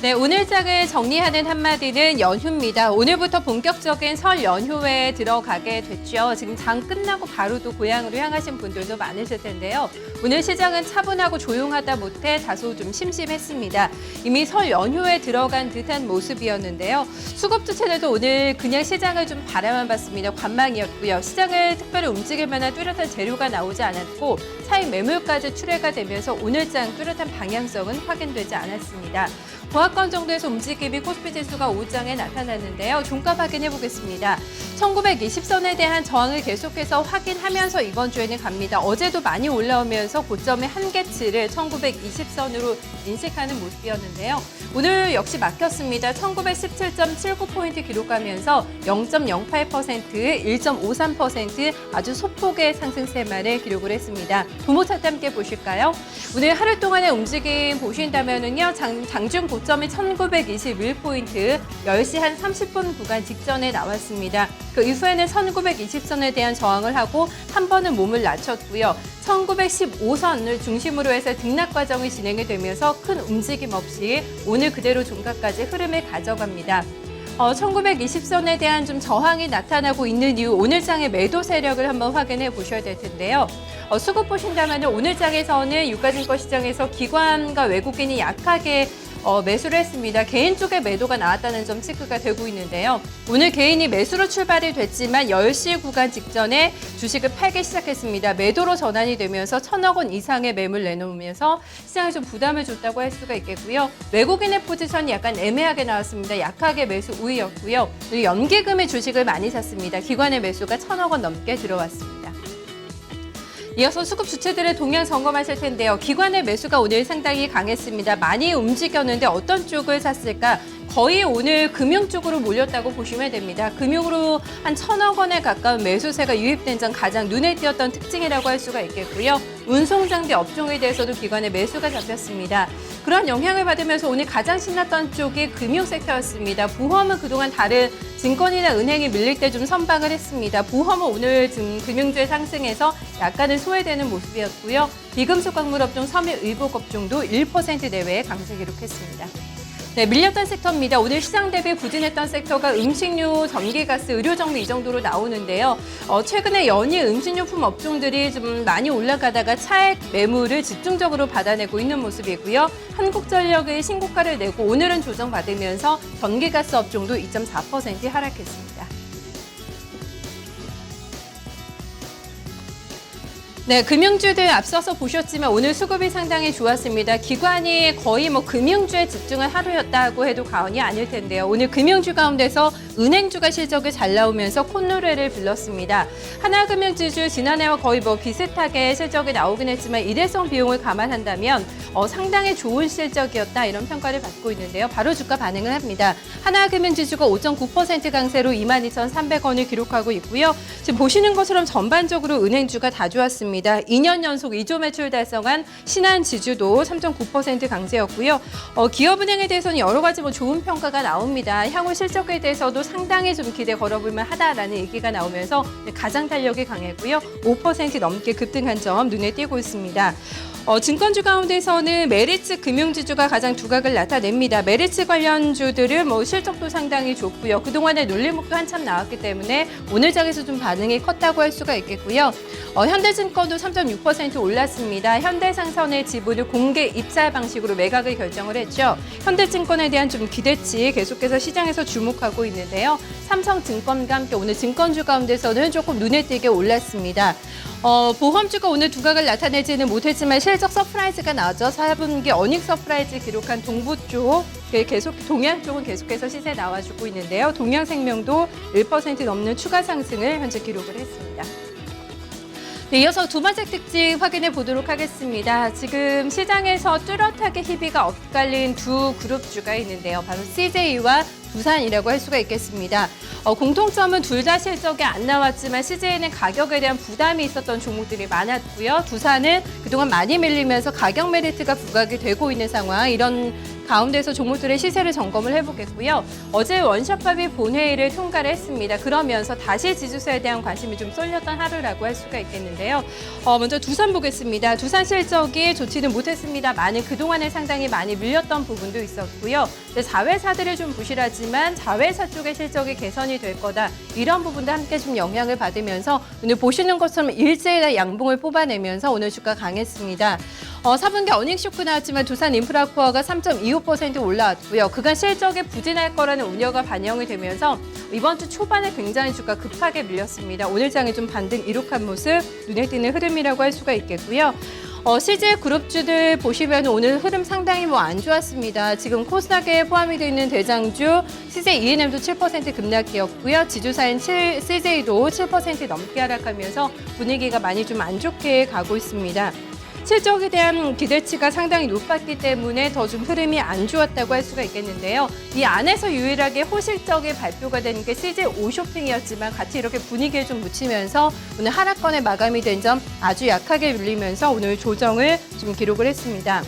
네, 오늘 장을 정리하는 한마디는 연휴입니다. 오늘부터 본격적인 설 연휴에 들어가게 됐죠. 지금 장 끝나고 바로 또 고향으로 향하신 분들도 많으실 텐데요. 오늘 시장은 차분하고 조용하다 못해 다소 좀 심심했습니다. 이미 설 연휴에 들어간 듯한 모습이었는데요. 수급주체들도 오늘 그냥 시장을 좀 바라만 봤습니다. 관망이었고요. 시장을 특별히 움직일 만한 뚜렷한 재료가 나오지 않았고 차익 매물까지 출회가 되면서 오늘 장 뚜렷한 방향성은 확인되지 않았습니다. 보합권 정도에서 움직임이 코스피 지수가 5장에 나타났는데요. 종가 확인해 보겠습니다. 1920선에 대한 저항을 계속해서 확인하면서 이번 주에는 갑니다. 어제도 많이 올라오면서 고점의 한계치를 1920선으로 인식하는 모습이었는데요. 오늘 역시 막혔습니다. 1917.79포인트 기록하면서 0.08%, 1.53% 아주 소폭의 상승세만을 기록을 했습니다. 부모 차트 함께 보실까요? 오늘 하루 동안의 움직임 보신다면은요, 장중 고점이 1921포인트, 10시 한 30분 구간 직전에 나왔습니다. 그 이후에는 1920선에 대한 저항을 하고 한 번은 몸을 낮췄고요. 1915선을 중심으로 해서 등락 과정이 진행이 되면서 큰 움직임 없이 오늘 그대로 종가까지 흐름을 가져갑니다. 1920선에 대한 좀 저항이 나타나고 있는 이유, 오늘 장의 매도 세력을 한번 확인해 보셔야 될 텐데요. 수급 보신다면 오늘 장에서는 유가증권 시장에서 기관과 외국인이 약하게 매수를 했습니다. 개인 쪽에 매도가 나왔다는 점 체크가 되고 있는데요. 오늘 개인이 매수로 출발이 됐지만 10시 구간 직전에 주식을 팔기 시작했습니다. 매도로 전환이 되면서 1,000억 원 이상의 매물 내놓으면서 시장에 좀 부담을 줬다고 할 수가 있겠고요. 외국인의 포지션이 약간 애매하게 나왔습니다. 약하게 매수 우위였고요. 그리고 연기금의 주식을 많이 샀습니다. 기관의 매수가 1,000억 원 넘게 들어왔습니다. 이어서 수급 주체들의 동향 점검하실 텐데요. 기관의 매수가 오늘 상당히 강했습니다. 많이 움직였는데 어떤 쪽을 샀을까? 거의 오늘 금융 쪽으로 몰렸다고 보시면 됩니다. 금융으로 한 1,000억 원에 가까운 매수세가 유입된 점 가장 눈에 띄었던 특징이라고 할 수가 있겠고요. 운송장비 업종에 대해서도 기관의 매수가 잡혔습니다. 그런 영향을 받으면서 오늘 가장 신났던 쪽이 금융 섹터였습니다. 보험은 그동안 다른 증권이나 은행이 밀릴 때 좀 선방을 했습니다. 보험은 오늘 금융주의 상승에서 약간은 소외되는 모습이었고요. 비금속 광물 업종, 섬유 의복 업종도 1% 내외의 강세 기록했습니다. 네, 밀렸던 섹터입니다. 오늘 시장 대비 부진했던 섹터가 음식료, 전기가스, 의료정비 이 정도로 나오는데요. 최근에 연일 음식료품 업종들이 좀 많이 올라가다가 차액 매물을 집중적으로 받아내고 있는 모습이고요. 한국전력의 신고가를 내고 오늘은 조정받으면서 전기가스 업종도 2.4% 하락했습니다. 네, 금융주들 앞서서 보셨지만 오늘 수급이 상당히 좋았습니다. 기관이 거의 금융주에 집중한 하루였다고 해도 과언이 아닐 텐데요. 오늘 금융주 가운데서 은행주가 실적이 잘 나오면서 콧노래를 불렀습니다. 하나금융지주 지난해와 거의 비슷하게 실적이 나오긴 했지만 일회성 비용을 감안한다면 상당히 좋은 실적이었다 이런 평가를 받고 있는데요. 바로 주가 반응을 합니다. 하나금융지주가 5.9% 강세로 22,300원을 기록하고 있고요. 지금 보시는 것처럼 전반적으로 은행주가 다 좋았습니다. 2년 연속 2조 매출 달성한 신한지주도 3.9% 강세였고요. 기업은행에 대해서는 여러 가지 좋은 평가가 나옵니다. 향후 실적에 대해서도 상당히 좀 기대 걸어볼만 하다라는 얘기가 나오면서 가장 탄력이 강했고요. 5% 넘게 급등한 점 눈에 띄고 있습니다. 증권주 가운데서는 메리츠 금융지주가 가장 두각을 나타냅니다. 메리츠 관련주들은 실적도 상당히 좋고요. 그동안에 눌림목도 한참 나왔기 때문에 오늘 장에서 좀 반응이 컸다고 할 수가 있겠고요. 현대증권도 3.6% 올랐습니다. 현대상선의 지분을 공개 입찰 방식으로 매각을 결정을 했죠. 현대증권에 대한 좀 기대치 계속해서 시장에서 주목하고 있는데요. 삼성증권과 함께 오늘 증권주 가운데서는 조금 눈에 띄게 올랐습니다. 보험주가 오늘 두각을 나타내지는 못했지만 실적 서프라이즈가 나왔죠. 4분기 어닝 서프라이즈 기록한 동부 쪽, 동양 쪽은 계속해서 시세 나와주고 있는데요. 동양생명도 1% 넘는 추가 상승을 현재 기록을 했습니다. 네, 이어서 두 번째 특징 확인해 보도록 하겠습니다. 지금 시장에서 뚜렷하게 희비가 엇갈린 두 그룹주가 있는데요. 바로 CJ와 두산이라고 할 수가 있겠습니다. 공통점은 둘 다 실적이 안 나왔지만 CJ는 가격에 대한 부담이 있었던 종목들이 많았고요. 두산은 그동안 많이 밀리면서 가격 메리트가 부각이 되고 있는 상황, 이런 가운데서 종목들의 시세를 점검을 해보겠고요. 어제 원샷밥이 본회의를 통과를 했습니다. 그러면서 다시 지주사에 대한 관심이 좀 쏠렸던 하루라고 할 수가 있겠는데요. 먼저 두산 보겠습니다. 두산 실적이 좋지는 못했습니다만은 그동안에 상당히 많이 밀렸던 부분도 있었고요. 자회사들이 좀 부실하지만 자회사 쪽의 실적이 개선이 될 거다. 이런 부분도 함께 좀 영향을 받으면서 오늘 보시는 것처럼 일제히 양봉을 뽑아내면서 오늘 주가 강했습니다. 4분기 어닝 쇼크 나왔지만 두산 인프라코어가 3.25% 올라왔고요. 그간 실적이 부진할 거라는 우려가 반영이 되면서 이번 주 초반에 굉장히 주가 급하게 밀렸습니다. 오늘 장에 좀 반등 이룩한 모습 눈에 띄는 흐름이라고 할 수가 있겠고요. CJ 그룹주들 보시면 오늘 흐름 상당히 안 좋았습니다. 지금 코스닥에 포함이 되어 있는 대장주 CJ E&M도 7% 급락이었고요. 지주사인 CJ도 7% 넘게 하락하면서 분위기가 많이 좀 안 좋게 가고 있습니다. 실적에 대한 기대치가 상당히 높았기 때문에 더 좀 흐름이 안 좋았다고 할 수가 있겠는데요. 이 안에서 유일하게 호실적인 발표가 되는 게 CJ 오쇼핑이었지만 같이 이렇게 분위기를 좀 묻히면서 오늘 하락권에 마감이 된 점 아주 약하게 밀리면서 오늘 조정을 좀 기록을 했습니다.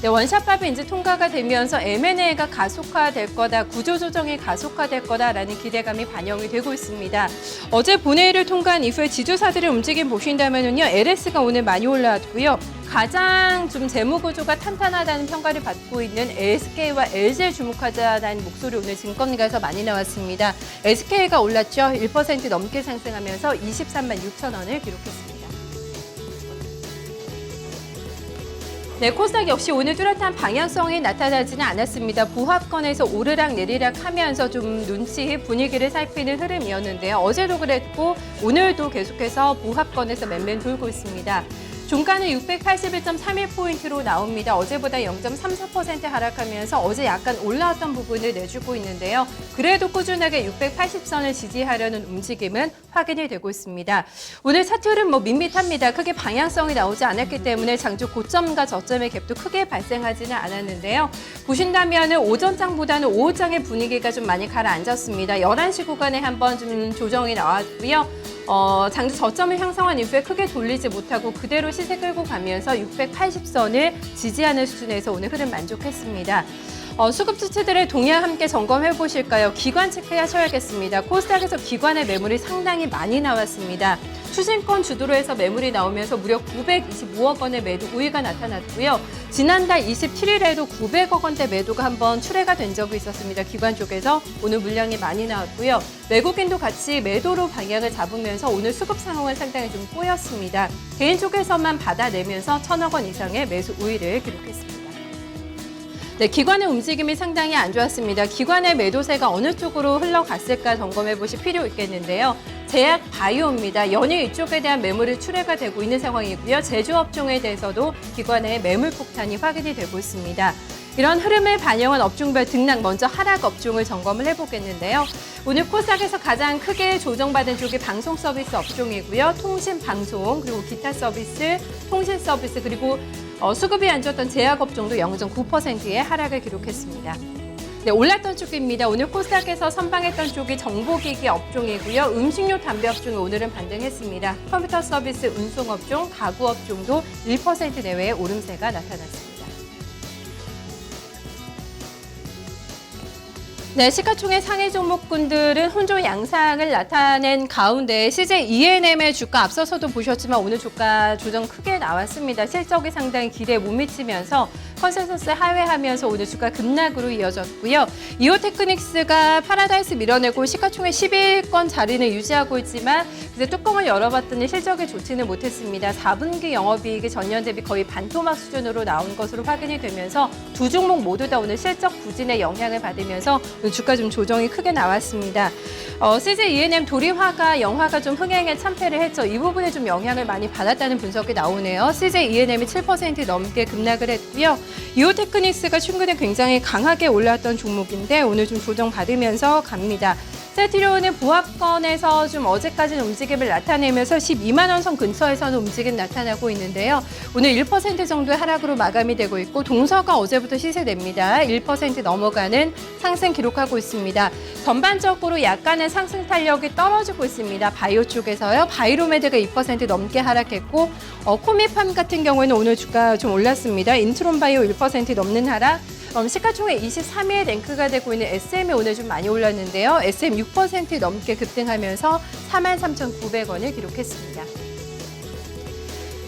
네, 원샷밥이 이제 통과가 되면서 M&A가 가속화될 거다, 구조조정이 가속화될 거다라는 기대감이 반영이 되고 있습니다. 어제 본회의를 통과한 이후에 지주사들의 움직임 보신다면요, LS가 오늘 많이 올라왔고요. 가장 좀 재무구조가 탄탄하다는 평가를 받고 있는 SK와 LG에 주목하자는 목소리 오늘 증권가에서 많이 나왔습니다. SK가 올랐죠. 1% 넘게 상승하면서 23만 6천 원을 기록했습니다. 네, 코스닥 역시 오늘 뚜렷한 방향성이 나타나지는 않았습니다. 보합권에서 오르락 내리락 하면서 좀 눈치 분위기를 살피는 흐름이었는데요. 어제도 그랬고 오늘도 계속해서 보합권에서 맨맨 돌고 있습니다. 종가는 681.31포인트로 나옵니다. 어제보다 0.34% 하락하면서 어제 약간 올라왔던 부분을 내주고 있는데요. 그래도 꾸준하게 680선을 지지하려는 움직임은 확인이 되고 있습니다. 오늘 차트는 밋밋합니다. 크게 방향성이 나오지 않았기 때문에 장주 고점과 저점의 갭도 크게 발생하지는 않았는데요. 보신다면 오전장보다는 오후장의 분위기가 좀 많이 가라앉았습니다. 11시 구간에 한번 좀 조정이 나왔고요. 장주 저점을 형성한 이후에 크게 돌리지 못하고 그대로 시세 끌고 가면서 680선을 지지하는 수준에서 오늘 흐름 만족했습니다. 수급 주체들의 동향 함께 점검해 보실까요? 기관 체크하셔야겠습니다. 코스닥에서 기관의 매물이 상당히 많이 나왔습니다. 추진권 주도로 해서 매물이 나오면서 무려 925억 원의 매도 우위가 나타났고요. 지난달 27일에도 900억 원대 매도가 한번 출회가 된 적이 있었습니다. 기관 쪽에서 오늘 물량이 많이 나왔고요. 외국인도 같이 매도로 방향을 잡으면서 오늘 수급 상황은 상당히 좀 꼬였습니다. 개인 쪽에서만 받아내면서 1,000억 원 이상의 매수 우위를 기록했습니다. 네, 기관의 움직임이 상당히 안 좋았습니다. 기관의 매도세가 어느 쪽으로 흘러갔을까 점검해 보실 필요 있겠는데요. 제약 바이오입니다. 연일 이쪽에 대한 매물이 출회가 되고 있는 상황이고요. 제조업종에 대해서도 기관의 매물 폭탄이 확인이 되고 있습니다. 이런 흐름을 반영한 업종별 등락, 먼저 하락 업종을 점검을 해보겠는데요. 오늘 코스닥에서 가장 크게 조정받은 쪽이 방송 서비스 업종이고요. 통신, 방송, 그리고 기타 서비스, 통신 서비스, 그리고 수급이 안 좋았던 제약 업종도 0.9%의 하락을 기록했습니다. 네, 올랐던 쪽입니다. 오늘 코스닥에서 선방했던 쪽이 정보기기 업종이고요. 음식료 담배 업종이 오늘은 반등했습니다. 컴퓨터 서비스, 운송 업종, 가구 업종도 1% 내외의 오름세가 나타났습니다. 네, 시가총액 상위 종목군들은 혼조 양상을 나타낸 가운데 CJ E&M의 주가 앞서서도 보셨지만 오늘 주가 조정 크게 나왔습니다. 실적이 상당히 기대에 못 미치면서 컨센서스 하회하면서 오늘 주가 급락으로 이어졌고요. 이오테크닉스가 파라다이스 밀어내고 시가총액 11위권 자리는 유지하고 있지만 이제 뚜껑을 열어봤더니 실적이 좋지는 못했습니다. 4분기 영업이익이 전년 대비 거의 반토막 수준으로 나온 것으로 확인이 되면서 두 종목 모두 다 오늘 실적 부진의 영향을 받으면서 주가 좀 조정이 크게 나왔습니다. CJ E&M 도리화가 영화가 좀 흥행에 참패를 했죠. 이 부분에 좀 영향을 많이 받았다는 분석이 나오네요. CJ E&M이 7% 넘게 급락을 했고요. 이오테크닉스가 최근에 굉장히 강하게 올랐던 종목인데 오늘 좀 조정받으면서 갑니다. 세티리온은 보합권에서 좀 어제까지는 움직임을 나타내면서 12만 원 선 근처에서는 움직임 나타나고 있는데요. 오늘 1% 정도의 하락으로 마감이 되고 있고 동서가 어제부터 시세됩니다. 1% 넘어가는 상승 기록하고 있습니다. 전반적으로 약간의 상승 탄력이 떨어지고 있습니다. 바이오 쪽에서요. 바이로메드가 2% 넘게 하락했고 코미팜 같은 경우에는 오늘 주가 좀 올랐습니다. 인트론바이오 1% 넘는 하락, 시가총액 23위에 랭크가 되고 있는 SM이 오늘 좀 많이 올랐는데요. SM 6% 넘게 급등하면서 43,900원을 기록했습니다.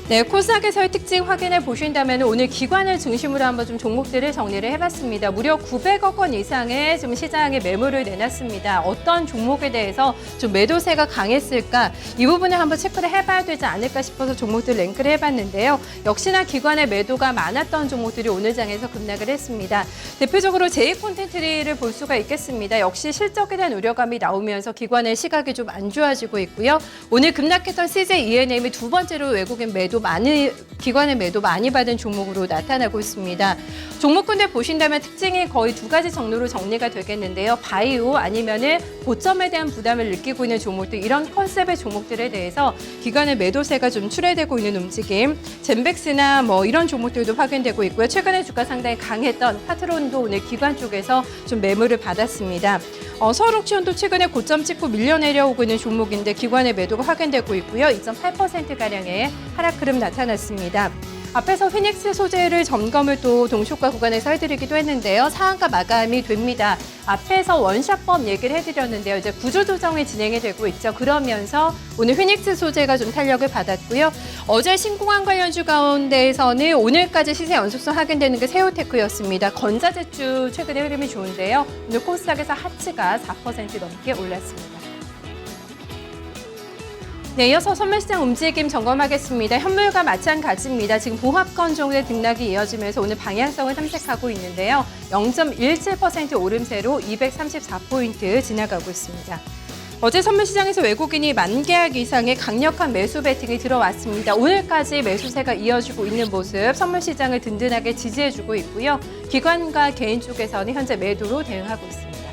네, 코스닥에서의 특징 확인해 보신다면 오늘 기관을 중심으로 한번 좀 종목들을 정리를 해봤습니다. 무려 900억 원 이상의 좀 시장에 매물을 내놨습니다. 어떤 종목에 대해서 좀 매도세가 강했을까? 이 부분을 한번 체크를 해봐야 되지 않을까 싶어서 종목들 랭크를 해봤는데요. 역시나 기관의 매도가 많았던 종목들이 오늘 장에서 급락을 했습니다. 대표적으로 제2콘텐츠를 볼 수가 있겠습니다. 역시 실적에 대한 우려감이 나오면서 기관의 시각이 좀 안 좋아지고 있고요. 오늘 급락했던 CJ ENM이 두 번째로 외국인 기관의 매도 많이 받은 종목으로 나타나고 있습니다. 종목군들 보신다면 특징이 거의 두 가지 정도로 정리가 되겠는데요. 바이오 아니면은 고점에 대한 부담을 느끼고 있는 종목들, 이런 컨셉의 종목들에 대해서 기관의 매도세가 좀 출회되고 있는 움직임, 젠백스나 뭐 이런 종목들도 확인되고 있고요. 최근에 주가 상당히 강했던 파트론도 오늘 기관 쪽에서 좀 매물을 받았습니다. 서울옥시온도 최근에 고점 찍고 밀려 내려오고 있는 종목인데 기관의 매도가 확인되고 있고요. 2.8%가량의 하락 흐름 나타났습니다. 앞에서 피닉스 소재를 점검을 또 동시효과 구간에서 해드리기도 했는데요. 상한가 마감이 됩니다. 앞에서 원샷법 얘기를 해드렸는데요. 이제 구조조정이 진행이 되고 있죠. 그러면서 오늘 피닉스 소재가 좀 탄력을 받았고요. 어제 신공항 관련주 가운데에서는 오늘까지 시세 연속성 확인되는 게 세오테크였습니다. 건자재주 최근에 흐름이 좋은데요. 오늘 코스닥에서 하츠가 4% 넘게 올랐습니다. 네, 이어서 선물시장 움직임 점검하겠습니다. 현물과 마찬가지입니다. 지금 보합권 종의 등락이 이어지면서 오늘 방향성을 탐색하고 있는데요. 0.17% 오름세로 234포인트 지나가고 있습니다. 어제 선물시장에서 외국인이 10,000계약 이상의 강력한 매수 배팅이 들어왔습니다. 오늘까지 매수세가 이어지고 있는 모습, 선물시장을 든든하게 지지해주고 있고요. 기관과 개인 쪽에서는 현재 매도로 대응하고 있습니다.